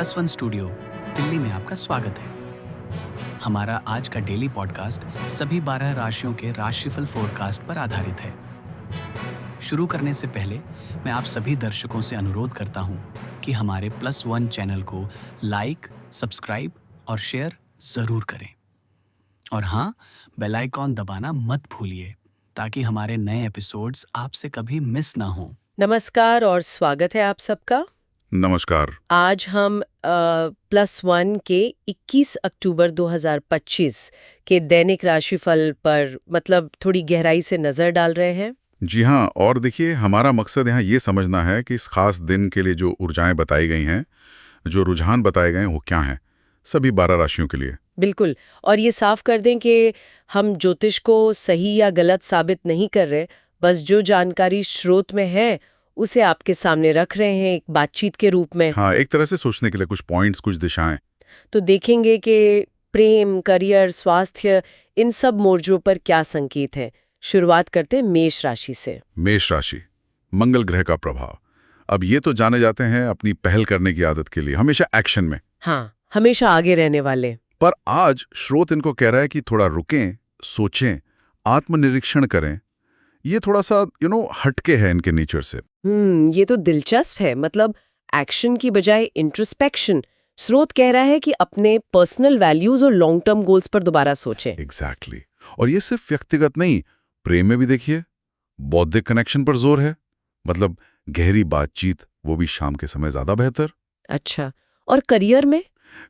Plus one studio Delhi में आपका स्वागत है। हमारा आज का डेली पॉडकास्ट सभी 12 राशियों के राशिफल फोरकास्ट पर आधारित है। शुरू करने से पहले मैं आप सभी दर्शकों से अनुरोध करता हूं कि हमारे प्लस वन चैनल को लाइक, सब्सक्राइब और शेयर जरूर करें। और हाँ, बेल आइकॉन दबाना मत भूलिए ताकि हमारे नए एपिसोड्स आपसे कभी मिस ना हो। नमस्कार और स्वागत है आप सबका। नमस्कार। आज हम प्लस वन के 21 अक्टूबर 2025 के दैनिक राशिफल पर थोड़ी गहराई से नजर डाल रहे हैं। जी हाँ, और देखिए, हमारा मकसद यहाँ ये समझना है कि इस खास दिन के लिए जो ऊर्जाएं बताई गई हैं, जो रुझान बताए गए हैं, वो क्या हैं सभी 12 राशियों के लिए। बिल्कुल, और ये साफ कर दें कि हम ज्योतिष को सही या गलत साबित नहीं कर रहे, बस जो जानकारी स्रोत में है उसे आपके सामने रख रहे हैं एक बातचीत के रूप में। हाँ, एक तरह से सोचने के लिए कुछ पॉइंट्स, कुछ दिशाएं। तो देखेंगे कि प्रेम, करियर, स्वास्थ्य, इन सब मोर्चों पर क्या संकेत है। शुरुआत करते हैं मेष राशि से। मेष राशि, मंगल ग्रह का प्रभाव। अब ये तो जाने जाते हैं अपनी पहल करने की आदत के लिए, हमेशा एक्शन में। हाँ, हमेशा आगे रहने वाले। पर आज स्रोत इनको कह रहा है कि थोड़ा रुकें, सोचें, आत्मनिरीक्षण करें। ये थोड़ा सा हटके है इनके नेचर से। ये तो दिलचस्प है। एक्शन की बजाय इंट्रोस्पेक्शन। स्रोत कह रहा है कि अपने पर्सनल वैल्यूज और लॉन्ग टर्म गोल्स पर दोबारा सोचें। एग्जैक्टली। और ये सिर्फ व्यक्तिगत नहीं, प्रेम में भी देखिए, बौद्धिक कनेक्शन पर जोर है। गहरी बातचीत, वो भी शाम के समय ज्यादा बेहतर। अच्छा, और करियर में?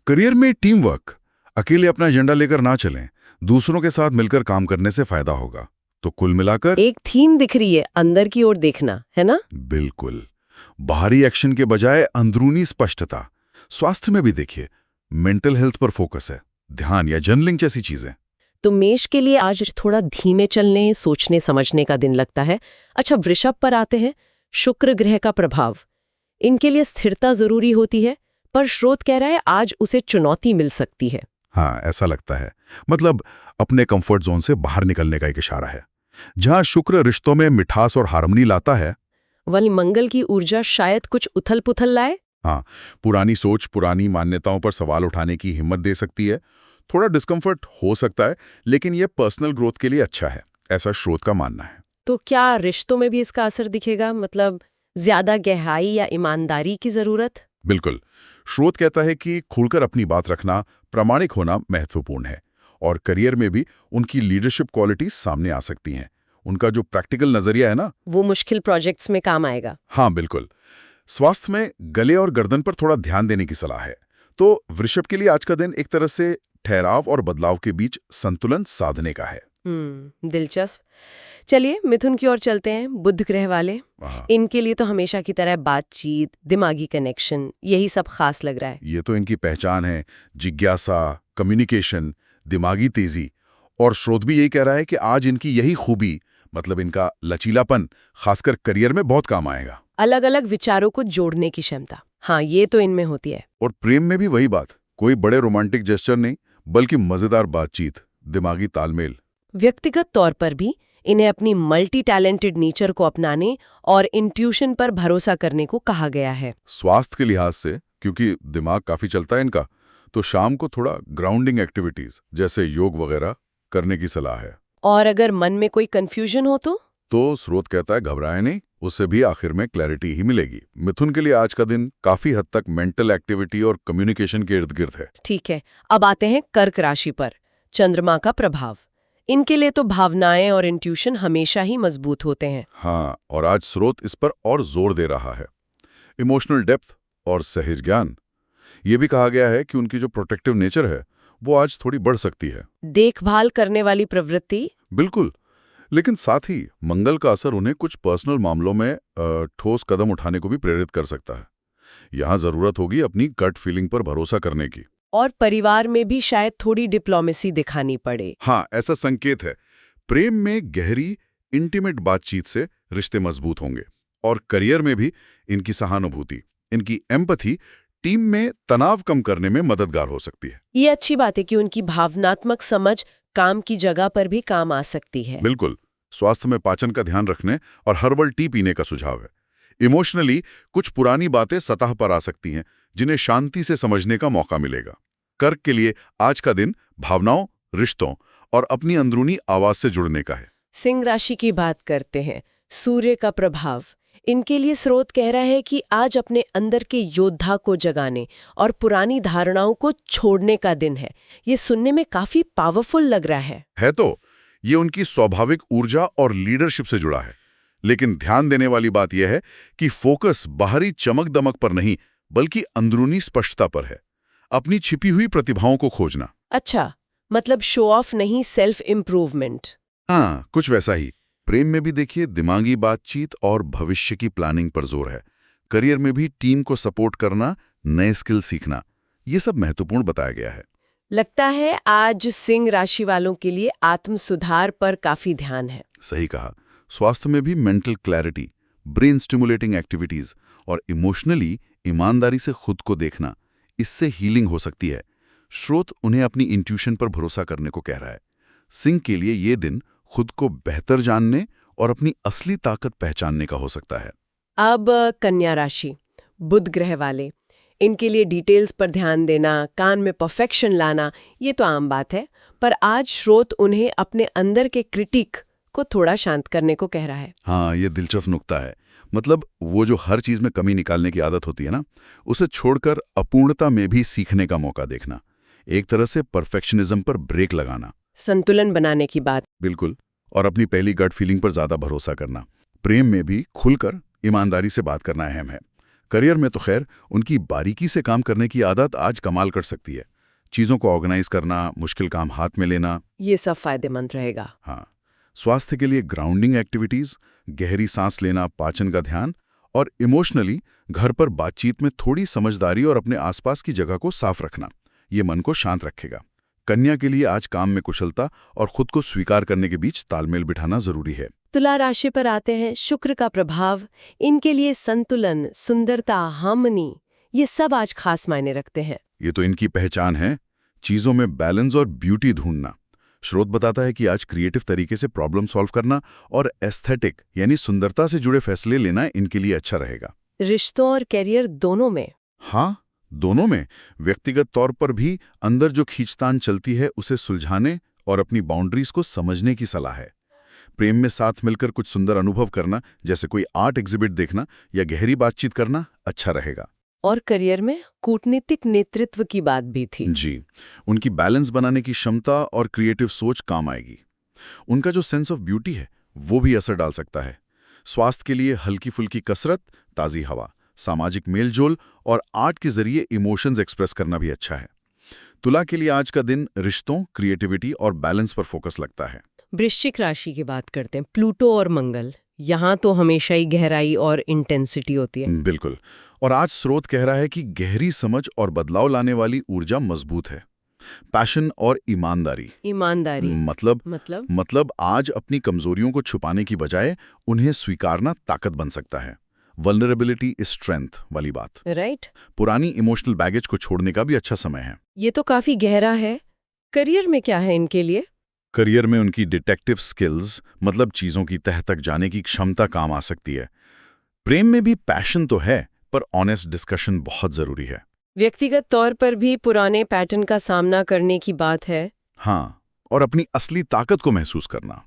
करियर में टीम वर्क, अकेले अपना एजेंडा लेकर ना चलें, दूसरों के साथ मिलकर काम करने से फायदा होगा। तो कुल मिलाकर एक थीम दिख रही है, अंदर की ओर देखना, है ना? बिल्कुल, बाहरी एक्शन के बजाय अंदरूनी स्पष्टता। स्वास्थ्य में भी देखिए, मेंटल हेल्थ पर फोकस है, ध्यान या जर्नलिंग जैसी चीजें। तो मेष के लिए आज थोड़ा धीमे चलने, सोचने समझने का दिन लगता है। अच्छा, वृषभ पर आते हैं। शुक्र ग्रह का प्रभाव, इनके लिए स्थिरता जरूरी होती है, पर स्रोत कह रहा है आज उसे चुनौती मिल सकती है। हाँ, ऐसा लगता है। अपने कंफर्ट जोन से बाहर निकलने का एक इशारा है। जहां शुक्र रिश्तों में मिठास और हार्मनी लाता है, वही मंगल की ऊर्जा शायद कुछ उथल पुथल लाए। हाँ, पुरानी सोच, पुरानी मान्यताओं पर सवाल उठाने की हिम्मत दे सकती है। थोड़ा डिस्कम्फर्ट हो सकता है, लेकिन यह पर्सनल ग्रोथ के लिए अच्छा है, ऐसा स्रोत का मानना है। तो क्या रिश्तों में भी इसका असर दिखेगा? ज्यादा गहराई या ईमानदारी की जरूरत? बिल्कुल, स्रोत कहता है कि खुलकर अपनी बात रखना, प्रामाणिक होना महत्वपूर्ण है। और करियर में भी उनकी लीडरशिप क्वालिटीज सामने आ सकती हैं। उनका जो प्रैक्टिकल नजरिया है ना, वो मुश्किल प्रोजेक्ट्स में काम आएगा। हाँ बिल्कुल। स्वास्थ्य में गले और गर्दन पर थोड़ा ध्यान देने की सलाह है। तो वृषभ के लिए आज का दिन एक तरह से ठहराव और बदलाव के बीच संतुलन साधने का है। दिलचस्प। चलिए मिथुन की ओर चलते हैं। बुध ग्रह वाले, इनके लिए तो हमेशा की तरह बातचीत, दिमागी कनेक्शन, यही सब खास लग रहा है। ये तो इनकी पहचान है, जिज्ञासा, कम्युनिकेशन, दिमागी तेजी। और स्रोत भी यही कह रहा है कि आज इनकी यही खूबी, इनका लचीलापन, खासकर करियर में बहुत काम आएगा। अलग अलग विचारों को जोड़ने की क्षमता, हाँ, ये तो इनमें होती है। और प्रेम में भी वही बात, कोई बड़े रोमांटिक जेस्चर नहीं, बल्कि मजेदार बातचीत, दिमागी तालमेल। व्यक्तिगत तौर पर भी इन्हें अपनी मल्टी टैलेंटेड नेचर को अपनाने और इंट्यूशन पर भरोसा करने को कहा गया है। स्वास्थ्य के लिहाज से, क्योंकि दिमाग काफी चलता है इनका, तो शाम को थोड़ा ग्राउंडिंग एक्टिविटीज जैसे योग वगैरह करने की सलाह है। और अगर मन में कोई कंफ्यूजन हो तो स्रोत कहता है घबराएं नहीं, उससे भी आखिर में क्लैरिटी ही मिलेगी। मिथुन के लिए आज का दिन काफी हद तक मेंटल एक्टिविटी और कम्युनिकेशन के इर्द गिर्द है। ठीक है, अब आते हैं कर्क राशि पर। चंद्रमा का प्रभाव, इनके लिए तो भावनाएं और इंट्यूशन हमेशा ही मजबूत होते हैं। हाँ, और आज स्रोत इस पर और जोर दे रहा है। इमोशनल डेप्थ और सहज ज्ञान। ये भी कहा गया है कि उनकी जो प्रोटेक्टिव नेचर है वो आज थोड़ी बढ़ सकती है। देखभाल करने वाली प्रवृत्ति। बिल्कुल, लेकिन साथ ही मंगल का असर उन्हें कुछ पर्सनल मामलों में ठोस कदम उठाने को भी प्रेरित कर सकता है। यहाँ जरूरत होगी अपनी गट फीलिंग पर भरोसा करने की। और परिवार में भी शायद थोड़ी डिप्लोमेसी दिखानी पड़े। हाँ, ऐसा संकेत है। प्रेम में गहरी इंटीमेट बातचीत से रिश्ते मजबूत होंगे। और करियर में भी इनकी सहानुभूति, इनकी एम्पैथी टीम में तनाव कम करने में मददगार हो सकती है। ये अच्छी बात है कि उनकी भावनात्मक समझ काम की जगह पर भी काम आ सकती है। बिल्कुल। स्वास्थ्य में पाचन का ध्यान रखने और हर्बल टी पीने का सुझाव है। इमोशनली कुछ पुरानी बातें सतह पर आ सकती हैं, जिन्हें शांति से समझने का मौका मिलेगा। कर्क के लिए आज का दिन भावनाओं, रिश्तों और अपनी अंदरूनी आवाज से जुड़ने का है। सिंह राशि की बात करते हैं। सूर्य का प्रभाव इनके लिए स्रोत कह रहा है कि आज अपने अंदर के योद्धा को जगाने और पुरानी धारणाओं को छोड़ने का दिन है। ये सुनने में काफी पावरफुल लग रहा है तो ये उनकी स्वाभाविक ऊर्जा और लीडरशिप से जुड़ा है। लेकिन ध्यान देने वाली बात यह है कि फोकस बाहरी चमक दमक पर नहीं, बल्कि अंदरूनी स्पष्टता पर है। अपनी छिपी हुई प्रतिभाओं को खोजना। अच्छा, मतलब शो ऑफ नहीं, सेल्फ इम्प्रूवमेंट। हाँ, कुछ वैसा ही। प्रेम में भी देखिए दिमागी बातचीत और भविष्य की प्लानिंग पर जोर है। करियर में भी टीम को सपोर्ट करना, नए स्किल सीखना, ये सब महत्वपूर्ण बताया गया है। लगता है आज सिंह राशि वालों के लिए आत्म सुधार पर काफी ध्यान है। सही कहा। स्वास्थ्य में भी mental clarity, brain stimulating activities और इमोशनली ईमानदारी से खुद को देखना, इससे हीलिंग हो सकती है। स्रोत उन्हें अपनी इंट्यूशन पर भरोसा करने को कह रहा है। सिंह के लिए ये दिन खुद को बेहतर जानने और अपनी असली ताकत पहचानने का हो सकता है। अब कन्या राशि, बुध ग्रह वाले, इनके लिए डिटेल्स पर ध्यान देना, कान में परफेक्शन लाना, ये तो आम बात है। पर आज स्रोत उन्हें अपने अंदर के क्रिटिक को थोड़ा शांत करने को कह रहा है। हाँ, ये दिलचस्प नुक्ता है। मतलब वो जो हर चीज में कमी निकालने की आदत होती है ना, उसे छोड़कर अपूर्णता में भी सीखने का मौका देखना। एक तरह से परफेक्शनिज्म पर ब्रेक लगाना, संतुलन बनाने की बात। बिल्कुल। और अपनी पहली गट फीलिंग पर ज्यादा भरोसा करना। प्रेम में भी खुलकर ईमानदारी से बात करना अहम है। करियर में तो खैर उनकी बारीकी से काम करने की आदत आज कमाल कर सकती है। चीजों को ऑर्गेनाइज करना, मुश्किल काम हाथ में लेना, ये सब फायदेमंद रहेगा। हाँ। स्वास्थ्य के लिए ग्राउंडिंग एक्टिविटीज, गहरी सांस लेना, पाचन का ध्यान और इमोशनली घर पर बातचीत में थोड़ी समझदारी और अपने आसपास की जगह को साफ रखना, ये मन को शांत रखेगा। कन्या के लिए आज काम में कुशलता और खुद को स्वीकार करने के बीच तालमेल बिठाना जरूरी है। तुला राशि पर आते हैं। शुक्र का प्रभाव इनके लिए संतुलन, सुंदरता, हार्मनी, ये सब आज खास मायने रखते हैं। ये तो इनकी पहचान है, चीजों में बैलेंस और ब्यूटी ढूंढना। स्रोत बताता है कि आज क्रिएटिव तरीके से प्रॉब्लम सॉल्व करना और एस्थेटिक यानी सुंदरता से जुड़े फैसले लेना इनके लिए अच्छा रहेगा। रिश्तों और करियर दोनों में? हाँ, दोनों में। व्यक्तिगत तौर पर भी अंदर जो खींचतान चलती है उसे सुलझाने और अपनी बाउंड्रीज को समझने की सलाह है। प्रेम में साथ मिलकर कुछ सुंदर अनुभव करना, जैसे कोई आर्ट एग्जिबिट देखना या गहरी बातचीत करना, अच्छा रहेगा। और करियर में कूटनीतिक नेतृत्व की बात भी थी। जी, उनकी बैलेंस बनाने की क्षमता और क्रिएटिव सोच काम आएगी। उनका जो सेंस ऑफ ब्यूटी है वो भी असर डाल सकता है। स्वास्थ्य के लिए हल्की फुल्की कसरत, ताज़ी हवा, सामाजिक मेलजोल और आर्ट के जरिए इमोशंस एक्सप्रेस करना भी अच्छा है। तुला के लिए आज का दिन रिश्तों, क्रिएटिविटी और बैलेंस पर फोकस लगता है। वृश्चिक राशि की बात करते हैं। प्लूटो और मंगल, यहाँ तो हमेशा ही गहराई और इंटेंसिटी होती है। बिल्कुल। और आज स्रोत कह रहा है कि गहरी समझ और बदलाव लाने वाली ऊर्जा मजबूत है। पैशन और ईमानदारी मतलब आज अपनी कमजोरियों को छुपाने की बजाय उन्हें स्वीकारना ताकत बन सकता है। वल्नरेबिलिटी इज स्ट्रेंथ वाली बात। राइट। पुरानी इमोशनल बैगेज को छोड़ने का भी अच्छा समय है। ये तो काफी गहरा है। करियर में क्या है इनके लिए? करियर में उनकी डिटेक्टिव स्किल्स, मतलब चीजों की तह तक जाने की क्षमता काम आ सकती है। प्रेम में भी पैशन तो है, पर ऑनेस्ट डिस्कशन बहुत जरूरी है। व्यक्तिगत तौर पर भी पुराने पैटर्न का सामना करने की बात है। हाँ, और अपनी असली ताकत को महसूस करना।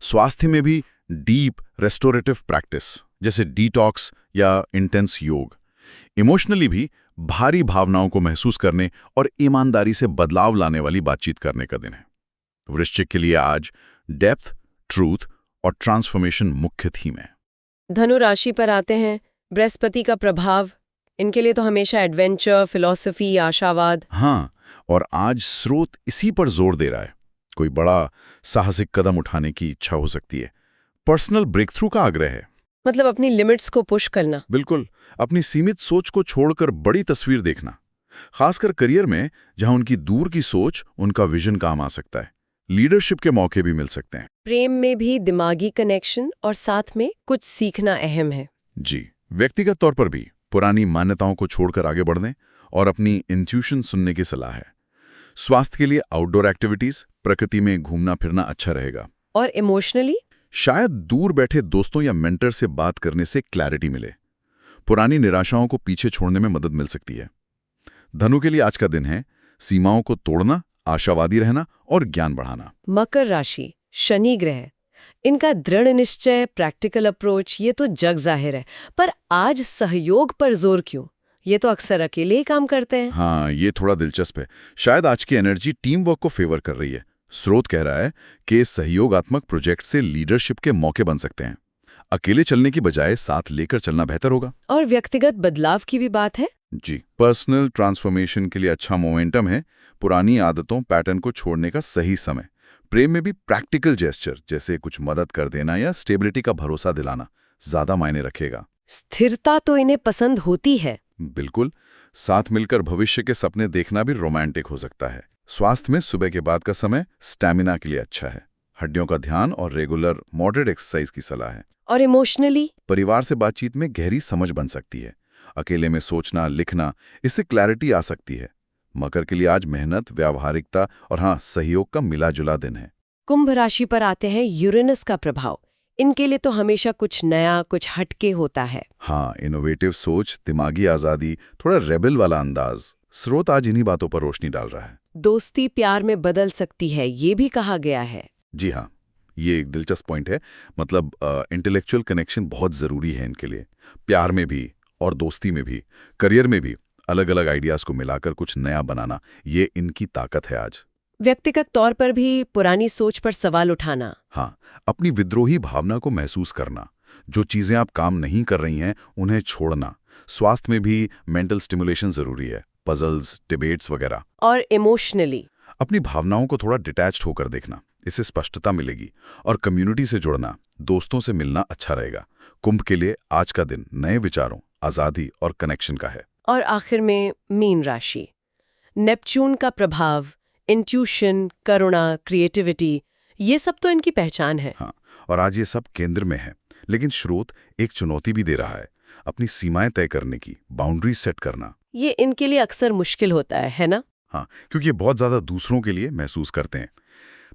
स्वास्थ्य में भी डीप रेस्टोरेटिव प्रैक्टिस, जैसे डिटॉक्स या इंटेंस योग। इमोशनली भी भारी भावनाओं को महसूस करने और ईमानदारी से बदलाव लाने वाली बातचीत करने का दिन है। वृश्चिक के लिए आज डेप्थ, ट्रूथ और ट्रांसफॉर्मेशन मुख्य थीम है। धनु राशि पर आते हैं। बृहस्पति का प्रभाव इनके लिए तो हमेशा एडवेंचर, फिलॉसफी, आशावाद। हाँ, और आज स्रोत इसी पर जोर दे रहा है। कोई बड़ा साहसिक कदम उठाने की इच्छा हो सकती है। पर्सनल ब्रेक थ्रू का आग्रह है। मतलब अपनी लिमिट्स को पुश करना। बिल्कुल, अपनी सीमित सोच को छोड़कर बड़ी तस्वीर देखना। खासकर करियर में, जहां उनकी दूर की सोच, उनका विजन काम आ सकता है। लीडरशिप के मौके भी मिल सकते हैं। प्रेम में भी दिमागी कनेक्शन और साथ में कुछ सीखना अहम है। जी, व्यक्तिगत तौर पर भी पुरानी मान्यताओं को छोड़कर आगे बढ़ने और अपनी इंट्यूशन सुनने की सलाह है। स्वास्थ्य के लिए आउटडोर एक्टिविटीज, प्रकृति में घूमना फिरना अच्छा रहेगा। और इमोशनली शायद दूर बैठे दोस्तों या मेंटर से बात करने से क्लैरिटी मिले। पुरानी निराशाओं को पीछे छोड़ने में मदद मिल सकती है। धनु के लिए आज का दिन है सीमाओं को तोड़ना, आशावादी रहना और ज्ञान बढ़ाना। मकर राशि, शनि ग्रह, इनका दृढ़ निश्चय, प्रैक्टिकल अप्रोच, ये तो जग जाहिर है। पर आज सहयोग पर जोर क्यों? ये तो अक्सर अकेले ही काम करते हैं। हाँ, ये थोड़ा दिलचस्प है। शायद आज की एनर्जी टीम वर्क को फेवर कर रही है। स्रोत कह रहा है कि सहयोगात्मक प्रोजेक्ट से लीडरशिप के मौके बन सकते हैं। अकेले चलने की बजाय साथ लेकर चलना बेहतर होगा। और व्यक्तिगत बदलाव की भी बात है। जी, पर्सनल ट्रांसफॉर्मेशन के लिए अच्छा मोमेंटम है। पुरानी आदतों, पैटर्न को छोड़ने का सही समय। प्रेम में भी प्रैक्टिकल जेस्चर जैसे कुछ मदद कर देना या स्टेबिलिटी का भरोसा दिलाना ज्यादा मायने रखेगा। स्थिरता तो इन्हें पसंद होती है। बिल्कुल, साथ मिलकर भविष्य के सपने देखना भी रोमांटिक हो सकता है। स्वास्थ्य में सुबह के बाद का समय स्टैमिना के लिए अच्छा है। हड्डियों का ध्यान और रेगुलर मॉडरेट एक्सरसाइज की सलाह है। और इमोशनली, परिवार से बातचीत में गहरी समझ बन सकती है। अकेले में सोचना, लिखना, इससे क्लैरिटी आ सकती है। मकर के लिए आज मेहनत, व्यावहारिकता और हाँ, सहयोग का मिला जुला दिन है। कुंभ राशि पर आते हैं यूरेनस का प्रभाव। इनके लिए तो हमेशा कुछ नया, कुछ हटके होता है। हाँ, इनोवेटिव सोच, दिमागी आजादी, थोड़ा रेबल वाला अंदाज। स्रोत आज इन्हीं बातों पर रोशनी डाल रहा है। दोस्ती प्यार में बदल सकती है, ये भी कहा गया है। जी हाँ, ये एक दिलचस्प पॉइंट है। मतलब इंटेलेक्चुअल कनेक्शन बहुत ज़रूरी है इनके लिए। प्यार में भी और दोस्ती में भी, करियर में भी अलग अलग आइडियाज़ को मिलाकर कुछ नया बनाना, ये इनकी ताकत है आज। व्यक्तिगत तौर पर भी पुरानी सोच पर सवाल उठाना। हाँ, अपनी विद्रोही भावना को महसूस करना। जो चीज़ें आप काम नहीं कर रही हैं, उन्हें छोड़ना। स्वास्थ्य में भी मेंटल स्टिमुलेशन ज़रूरी है, पजल्स, डिबेट्स वगैरह। और इमोशनली, अपनी भावनाओं को थोड़ा डिटैच्ड होकर देखना, इससे स्पष्टता मिलेगी। और कम्युनिटी से जुड़ना, दोस्तों से मिलना अच्छा रहेगा। कुंभ के लिए आज का दिन नए विचारों, आज़ादी और कनेक्शन का है। और आखिर में मीन राशि, नेपच्यून का प्रभाव, इंट्यूशन, करुणा, क्रिएटिविटी, ये सब तो इनकी पहचान है। हाँ, और आज ये सब केंद्र में है। लेकिन स्रोत एक चुनौती भी दे रहा है, अपनी सीमाएं तय करने की, बाउंड्री सेट करना। ये इनके लिए अक्सर मुश्किल होता है ना? हाँ, क्योंकि ये बहुत ज़्यादा दूसरों के लिए महसूस करते हैं।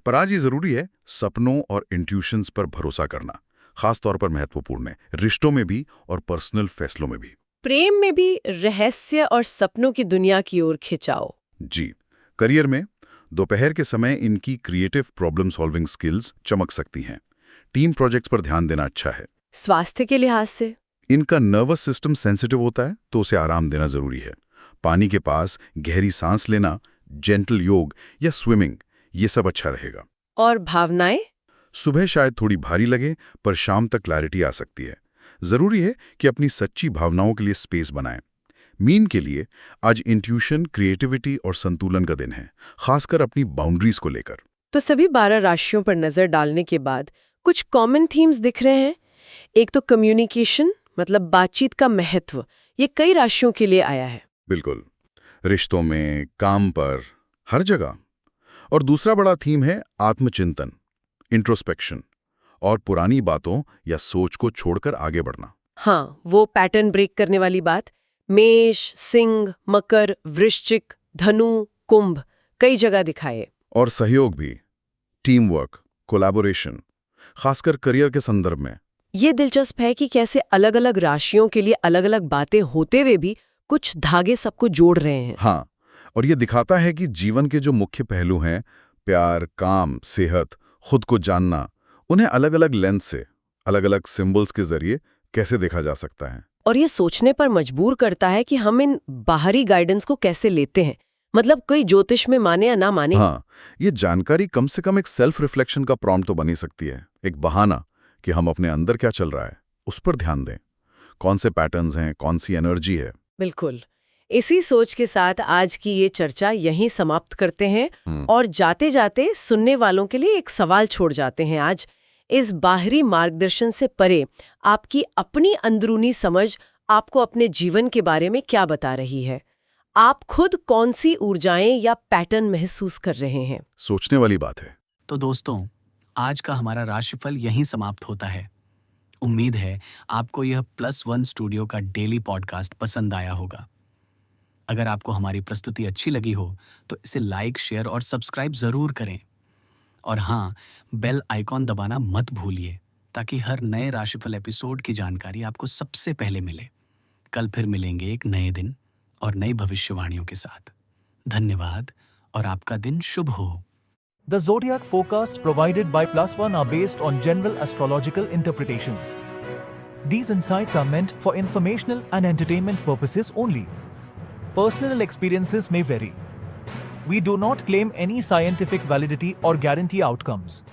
पर आज ये ज़रूरी है सपनों और इंट्यूशंस पर भरोसा करना, खास तौर पर महत्वपूर्ण है, रिश्तों में भी और पर्सनल फैसलों में भी। प्रेम में भी रहस्य और सपनों की दुनिया की ओर खिंचाओ। जी, करियर में दोपहर के समय इनकी क्रिएटिव प्रॉब्लम सॉल्विंग स्किल्स चमक सकती हैं। टीम प्रोजेक्ट्स पर ध्यान देना अच्छा है। स्वास्थ्य के लिहाज से इनका नर्वस सिस्टम सेंसिटिव होता है, तो उसे आराम देना जरूरी है। पानी के पास गहरी सांस लेना, जेंटल योग या स्विमिंग, ये सब अच्छा रहेगा। और भावनाएं, सुबह शायद थोड़ी भारी लगे, पर शाम तक क्लैरिटी आ सकती है। जरूरी है कि अपनी सच्ची भावनाओं के लिए स्पेस बनाएं। मीन के लिए आज इंट्यूशन, क्रिएटिविटी और संतुलन का दिन है, खासकर अपनी बाउंड्रीज को लेकर। तो सभी 12 राशियों पर नजर डालने के बाद कुछ कॉमन थीम्स दिख रहे हैं। एक तो कम्युनिकेशन, मतलब बातचीत का महत्व, ये कई राशियों के लिए आया है। बिल्कुल, रिश्तों में, काम पर, हर जगह। और दूसरा बड़ा थीम है आत्मचिंतन, इंट्रोस्पेक्शन और पुरानी बातों या सोच को छोड़कर आगे बढ़ना। हाँ, वो पैटर्न ब्रेक करने वाली बात। मेष, सिंह, मकर, वृश्चिक, धनु, कुंभ, कई जगह दिखाए। और सहयोग भी, टीम वर्क, कोलैबोरेशन, खासकर करियर के संदर्भ में। ये दिलचस्प है कि कैसे अलग अलग राशियों के लिए अलग अलग बातें होते हुए भी कुछ धागे सबको जोड़ रहे हैं। हाँ, और ये दिखाता है कि जीवन के जो मुख्य पहलू हैं, प्यार, काम, सेहत, खुद को जानना, उन्हें अलग अलग लेंस से, अलग अलग सिंबल्स के जरिए कैसे देखा जा सकता है। और ये सोचने पर मजबूर करता है कि हम इन बाहरी गाइडेंस को कैसे लेते हैं। मतलब कोई ज्योतिष में माने या ना माने। हाँ, ये जानकारी कम से कम एक सेल्फ रिफ्लेक्शन का प्रॉम्प्ट तो बनी सकती है, एक बहाना कि हम अपने अंदर क्या चल रहा है उस पर ध्यान दें। कौन से पैटर्न्स हैं, कौन सी एनर्जी है। बिल्कुल। इसी सोच के साथ आज की ये चर्चा यहीं समाप्त करते हैं और जाते जाते सुनने वालों के लिए एक सवाल छोड़ जाते हैं। आज इस बाहरी मार्गदर्शन से परे आपकी अपनी अंदरूनी समझ आपको अपने जीवन के बारे में क्या बता रही है? आप खुद कौन सी ऊर्जाएं या पैटर्न महसूस कर रहे हैं? सोचने वाली बात है। तो दोस्तों, आज का हमारा राशिफल यहीं समाप्त होता है। उम्मीद है आपको यह +1 स्टूडियो का डेली पॉडकास्ट पसंद आया होगा। अगर आपको हमारी प्रस्तुति अच्छी लगी हो तो इसे लाइक, शेयर और सब्सक्राइब जरूर करें। और हाँ, बेल आइकॉन दबाना मत भूलिए ताकि हर नए राशिफल एपिसोड की जानकारी आपको सबसे पहले मिले। कल फिर मिलेंगे एक नए दिन और नई भविष्यवाणियों के साथ। धन्यवाद और आपका दिन शुभ हो। The zodiac forecasts provided by Plus One are based on general astrological interpretations. These insights are meant for informational and entertainment purposes only. Personal experiences may vary. We do not claim any scientific validity or guarantee outcomes.